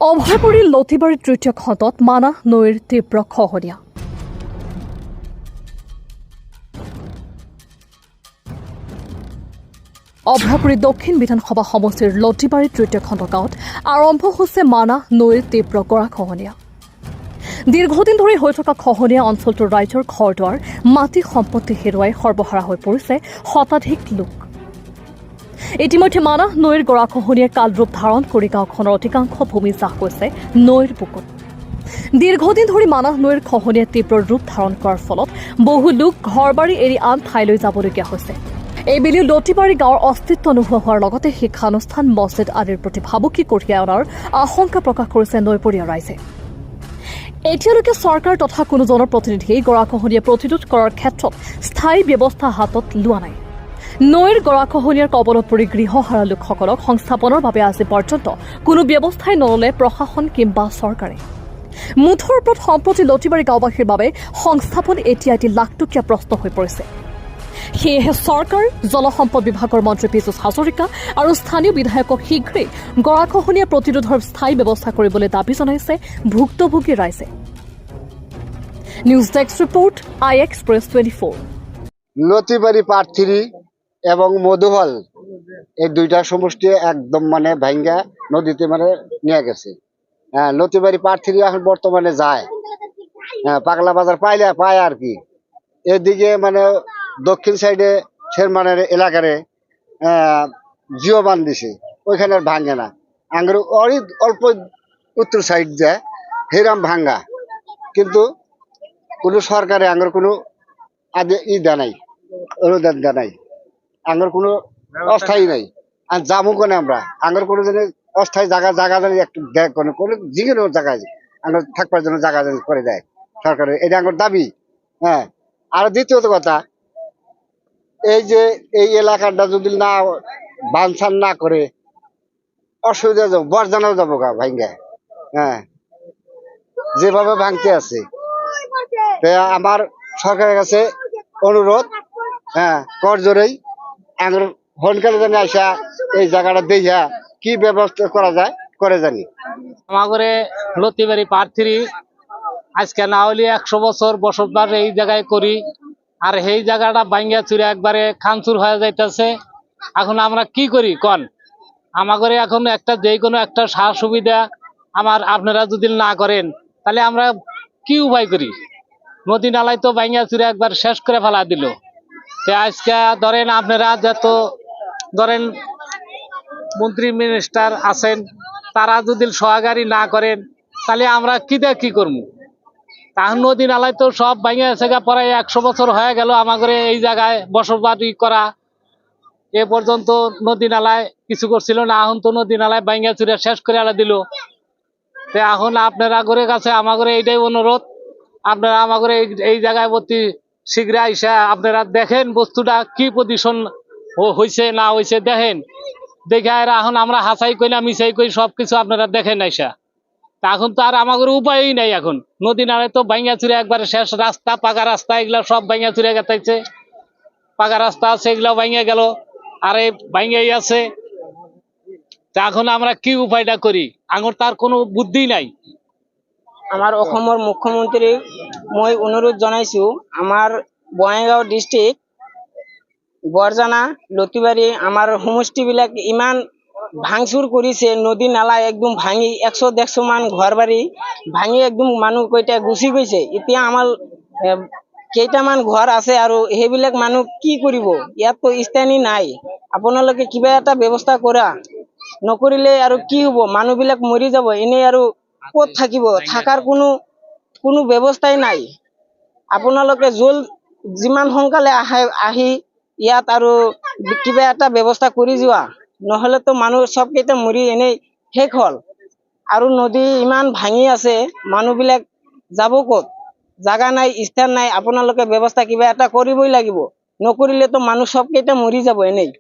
অভয়পুৰীৰ লতিবাৰী তৃতীয় খণ্ডত মানাহ নৈৰ তীব্ৰ খহনীয়া। অভয়পুৰী দক্ষিণ বিধানসভা সমষ্টিৰ লতিবাৰী তৃতীয় খণ্ড গাঁৱত আৰম্ভ হৈছে মানাহ নৈৰ তীব্ৰ গৰাখহনীয়া। দীৰ্ঘদিন ধৰি হৈ থকা খহনীয়া অঞ্চলটোৰ ৰাইজৰ ঘৰ দুৱাৰ মাটি সম্পত্তি হেৰুৱাই সৰ্বহাৰা হৈ পৰিছে শতাধিক লোক। ইতিমধ্যে মানাহ নৈৰ গৰাখহনীয়াই কালৰূপ ধাৰণ কৰি গাঁওখনৰ অধিকাংশ ভূমি জাহ গৈছে নৈৰ বুকুত। দীৰ্ঘদিন ধৰি মানাহ নৈৰ খহনীয়াই তীব্ৰ ৰূপ ধাৰণ কৰাৰ ফলত বহু লোক ঘৰবাৰী এৰি আন ঠাইলৈ যাবলগীয়া হৈছে। এইবেলিও লতিবাৰী গাঁৱৰ অস্তিত্ব নোহোৱা হোৱাৰ লগতে শিক্ষানুষ্ঠান মছজিদ আদিৰ প্ৰতি ভাবুকি কঢ়িয়াই অনাৰ আশংকা প্ৰকাশ কৰিছে নৈপৰীয়া ৰাইজে। এতিয়ালৈকে চৰকাৰ তথা কোনো জনপ্ৰতিনিধিয়ে গৰাখহনীয়া প্ৰতিৰোধ কৰাৰ ক্ষেত্ৰত স্থায়ী ব্যৱস্থা হাতত লোৱা নাই। নৈৰ গৰাখহনীয়াৰ কবলত পৰি গৃহহাৰা লোকসকলক সংস্থাপনৰ বাবে আজি পৰ্যন্ত কোনো ব্যৱস্থাই নললে প্ৰশাসন কিংবা চৰকাৰে। মুঠৰ ওপৰত সম্প্ৰতি লতিবাৰী গাঁওবাসীৰ বাবে সংস্থাপন এতিয়া এটি লাখটকীয়া প্ৰশ্ন হৈ পৰিছে। সেয়েহে চৰকাৰ, জলসম্পদ বিভাগৰ মন্ত্ৰী পীযুষ হাজৰিকা আৰু স্থানীয় বিধায়কক শীঘ্ৰেই গৰাখহনীয়া প্ৰতিৰোধৰ স্থায়ী ব্যৱস্থা কৰিবলৈ দাবী জনাইছে ভুক্তভোগী ৰাইজে। News desk report, I express 24। Latibari part 3 এবং মধুহল এই দুইটা সমষ্টি একদম ভাঙ্গা নদীতে নিয়ে গেছে। হ্যাঁ, লতিবাৰী পার্ট 3 এখন বর্তমানে যায়। হ্যাঁ, পাগলা বাজার পায় আর কি। এদিকে দক্ষিণ সাইডে শেরমানের এলাকারে জিও বান দিছে, ওইখানে আর ভাঙ্গে না। আঙ্গুর অল্প উত্তর সাইড যায় হেরাম ভাঙ্গা, কিন্তু কোনো সরকারে আঙ্গুর কোনো নাই, অনুদান নাই, আঙ্গুর কোনো অস্থায়ী নাই। আর যাবো কোনে আমরা, আঙ্গুর কোনো জন্য অস্থায়ী জায়গা জানি একটু দেয়, কোনো যেকোনো জায়গায় আঙ্গুর থাকবার জন্য জায়গা জানি করে দেয় সরকারের, এটা আঙ্গুর দাবি। হ্যাঁ, আর দ্বিতীয়ত কথা, এই যে এই এলাকাটা যদি না বানসান না করে অসুবিধা যাবো, বরজানাও যাবো গা ভাঙ্গা। হ্যাঁ, যেভাবে ভাঙতে আছে, আমার সরকারের কাছে অনুরোধ, হ্যাঁ, করজোরেই আঙ্গুর হনকালে জানি আসা এই জায়গাটা দেখা কি ব্যবস্থা করা যায় করে জানি। আমাদের লতিবাৰী পার্ট 3 আজকে না হলে 100 বছর বসতবাস এই জায়গায় করি, আর এই জায়গাটা ভাঙ্গা চুরে একবারে খানচুর হয়ে যাইতেছে। এখন আমরা কি করি কন? আমাদের এখন একটা যে কোনো একটা সার সুবিধা আপনারা যদি না করেন তাহলে আমরা কি উপায় করি? নদী নালাই তো ভাঙ্গা চুরে একবার শেষ করে ফেলা দিল। আজকে ধরেন আপনারা যত ধরেন মন্ত্রী মিনিস্টার আছেন, তারা যদি সহকারী না করেন তাহলে আমরা কি করবো? তাহলে নদী নালায় তো সব ভাঙে আছে, প্রায় 100 বছর হয়ে গেল আমাদের এই জায়গায় বসবাস করা। এ পর্যন্ত নদী নালায় কিছু করছিল না, এখন তো নদী নালায় ভাঙা চুরে শেষ করে আলা দিল। এখন আপনারা করে কাছে আমাদের এইটাই অনুরোধ, আপনারা আমাদের এই জায়গায় প্রতি শীঘ্র আইসা আপনারা দেখেন বস্তুটা কি পজিশন হয়েছে না হয়েছে, দেখে এখন আমরা হাসাই কই না মিশাই কই সবকিছু আপনারা দেখেন আইসা। এখন তো আর আমাদের উপায়ই নাই। এখন নদী নালায় তো ভাঙ্গা চুরে একবারে শেষ, রাস্তা পাকা রাস্তা এগুলা সব ভাঙ্গা চুরে গেছে, পাকা রাস্তা আছে এগুলা ভাঙ্গা গেল, আর এই ভাঙ্গাই আছে। এখন আমরা কি উপায়টা করি? আঙুর তার কোনো বুদ্ধি নাই। আমার অসমৰ মুখ্যমন্ত্রী মই অনুরোধ জানাইছো, আমার বঙাইগাঁও ডিস্ট্রিক্ট বৰজানা লতিবাৰী আমার সমষ্টি বিলাক ইমান ভাঙচুর করেছে, নদী নালা একদম ভাঙি 100-150 মান ঘর বাড়ি ভাঙি একদম মানুহ কইটা গুচি গৈছে। এতিয়া আমার কেইটামান ঘর আছে আৰু সেইবিলাক মানুহ কি কৰিব? ইয়াত তো স্থানী নাই। আপোনালোকে কিবা এটা ব্যৱস্থা কৰা, নকৰিলে আৰু কি হব? মানুহবিলাক মৰি যাব, এনেই আৰু ক'ত থাকিব? থাকাৰ কোনো ব্যৱস্থাই নাই। আপোনালোকে যিমান সোনকালে আহি ইয়াত আৰু কিবা এটা ব্যৱস্থা কৰি যোৱা, নহলে তো মানুহ সবকেইটা মৰি এনেই শেষ হল। আৰু নদী ইমান ভাঙি আছে, মানুহবিলাক যাব ক'ত? জাগা নাই, স্থান নাই। আপোনালোকে ব্যৱস্থা কিবা এটা কৰিবই লাগিব, নকৰিলে তো মানুহ সবকেইটা মৰি যাব এনেই।